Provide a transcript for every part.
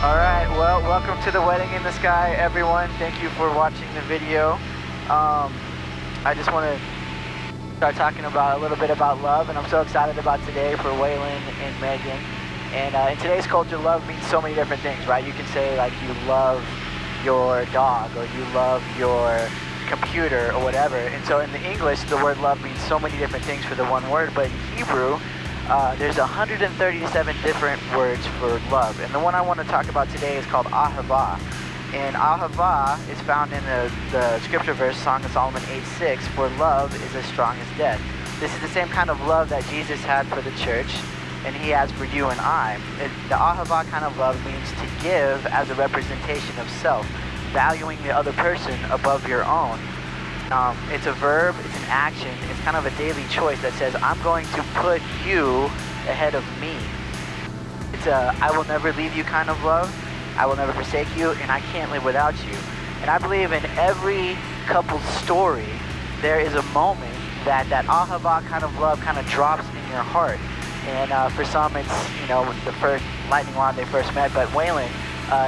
All right, well, welcome to the wedding in the sky, everyone. Thank you for watching the video. I just want to start talking about a little bit about love, and I'm so excited about today for Waylon and Megan. And in today's culture, love means so many different things, right? You can say like you love your dog or you love your computer or whatever. And so in the English, the word love means so many different things for the one word, but in Hebrew, there's 137 different words for love. And the one I want to talk about today is called ahava. And ahava is found in the scripture verse, Song of Solomon 8:6, for love is as strong as death. This is the same kind of love that Jesus had for the church, and he has for you and I. The ahava kind of love means to give as a representation of self, valuing the other person above your own. It's a verb, it's an action, it's kind of a daily choice that says, I'm going to put you ahead of me. It's a I will never leave you kind of love. I will never forsake you, and I can't live without you. And I believe in every couple's story, there is a moment that ahava kind of love kind of drops in your heart. And for some, it's, the first lightning rod they first met. But Waylon,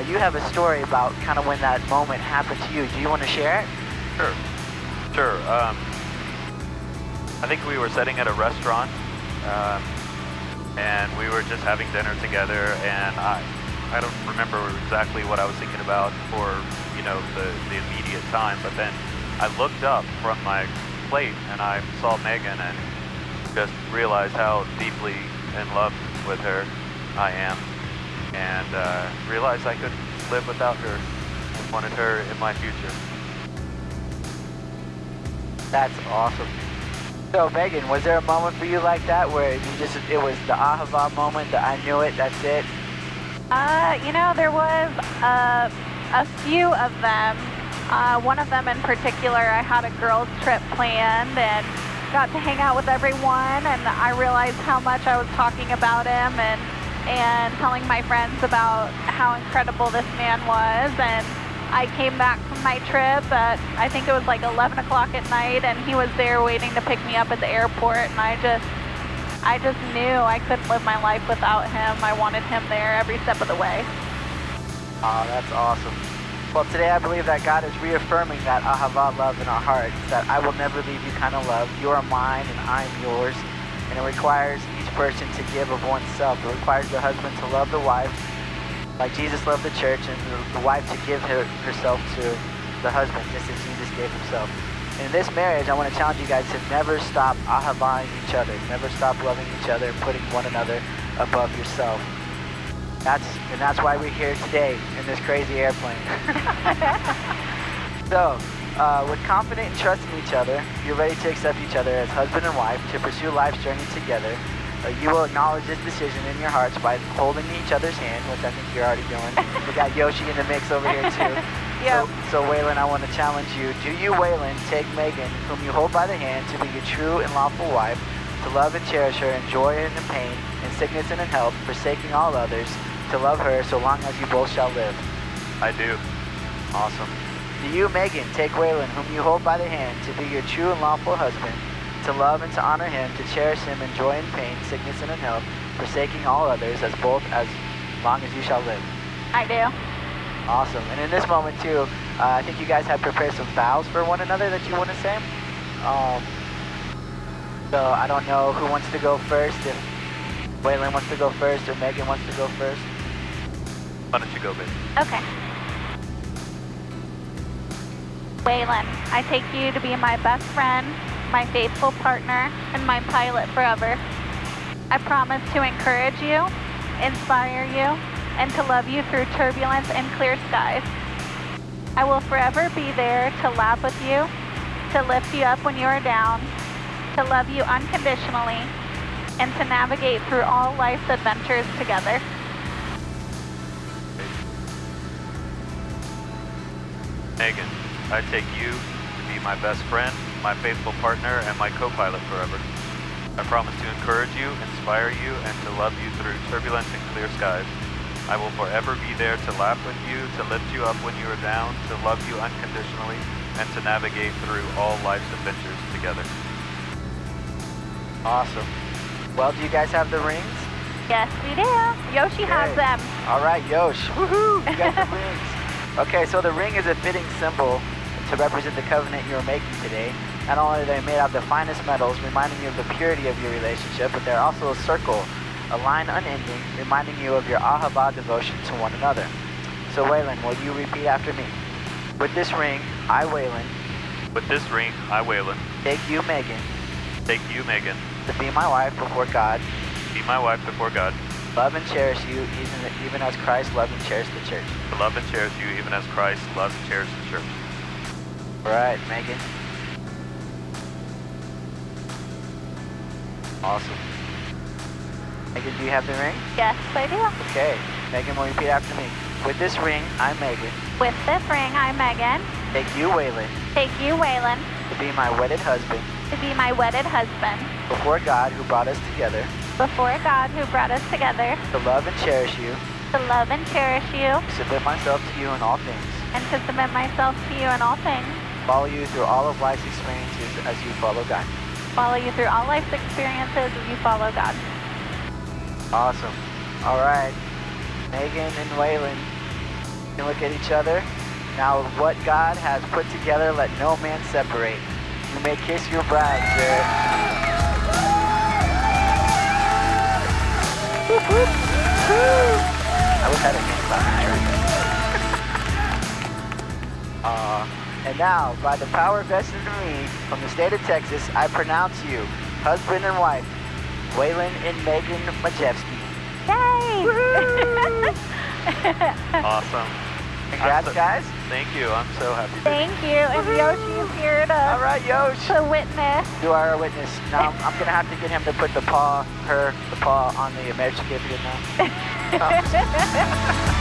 you have a story about kind of when that moment happened to you. Do you want to share it? Sure. I think we were sitting at a restaurant, and we were just having dinner together, and I don't remember exactly what I was thinking about for, the immediate time, but then I looked up from my plate and I saw Megan and just realized how deeply in love with her I am, and realized I couldn't live without her and wanted her in my future. That's awesome. So Megan, was there a moment for you like that where it was the ahava moment, that I knew it, that's it? There was a few of them. One of them in particular, I had a girls' trip planned and got to hang out with everyone, and I realized how much I was talking about him and telling my friends about how incredible this man was. And I came back from my trip at, I think it was like 11 o'clock at night, and he was there waiting to pick me up at the airport, and I just knew I couldn't live my life without him. I wanted him there every step of the way. Oh, that's awesome. Well, today I believe that God is reaffirming that ahava love in our hearts, that I will never leave you kind of love. You are mine and I am yours. And it requires each person to give of oneself. It requires the husband to love the wife like Jesus loved the church, and the wife to give herself to the husband just as Jesus gave himself. In this marriage, I want to challenge you guys to never stop ahavaing each other, never stop loving each other and putting one another above yourself. That's why we're here today in this crazy airplane. So, with confident and trust in each other, you're ready to accept each other as husband and wife to pursue life's journey together. You will acknowledge this decision in your hearts by holding each other's hand, which I think you're already doing. We got Yoshi in the mix over here too. Yep. So Waylon, I want to challenge you. Do you, Waylon, take Megan, whom you hold by the hand, to be your true and lawful wife, to love and cherish her in joy and in pain, in sickness and in health, forsaking all others, to love her so long as you both shall live? I do. Awesome. Do you, Megan, take Waylon, whom you hold by the hand, to be your true and lawful husband, to love and to honor him, to cherish him in joy and pain, sickness and in health, forsaking all others, as long as you shall live? I do. Awesome. And in this moment too, I think you guys have prepared some vows for one another that you want to say. So I don't know who wants to go first, if Waylon wants to go first or Megan wants to go first. Why don't you go, baby? Okay. Waylon, I take you to be my best friend, my faithful partner, and my pilot forever. I promise to encourage you, inspire you, and to love you through turbulence and clear skies. I will forever be there to laugh with you, to lift you up when you are down, to love you unconditionally, and to navigate through all life's adventures together. Megan, I take you to be my best friend, my faithful partner, and my co-pilot forever. I promise to encourage you, inspire you, and to love you through turbulence and clear skies. I will forever be there to laugh with you, to lift you up when you are down, to love you unconditionally, and to navigate through all life's adventures together. Awesome. Well, do you guys have the rings? Yes, we do. Yoshi has them. All right, Yosh. Woohoo! You got the rings. Okay, so the ring is a fitting symbol to represent the covenant you're making today. Not only are they made out of the finest metals, reminding you of the purity of your relationship, but they're also a circle, a line unending, reminding you of your ahava devotion to one another. So Waylon, will you repeat after me? With this ring, I, Waylon. With this ring, I, Waylon. Take you, Megan. Take you, Megan. To be my wife before God. Be my wife before God. Love and cherish you even as Christ loved and cherished the church. To love and cherish you even as Christ loves and cherishes the church. All right, Megan. Awesome. Megan, do you have the ring? Yes, I do. Okay. Megan, will you repeat after me? With this ring, I, Megan. With this ring, I, Megan. Take you, Waylon. Take you, Waylon. To be my wedded husband. To be my wedded husband. Before God who brought us together. Before God who brought us together. To love and cherish you. To love and cherish you. To submit myself to you in all things. And to submit myself to you in all things. Follow you through all of life's experiences as you follow God. Follow you through all life's experiences as you follow God. Awesome. All right. Megan and Waylon, you can look at each other. Now, what God has put together, let no man separate. You may kiss your bride, sir. Whoop, whoop. Woo. I wish I had a hand clap. And now, by the power vested in me from the state of Texas, I pronounce you husband and wife, Waylon and Megan Majewski. Yay! Awesome. Congrats, guys. Thank you. I'm so happy. Thank you. And Yoshi's here All right, Yosh. to witness. You are a witness. Now, I'm going to have to get him to put the paw on the marriage certificate now.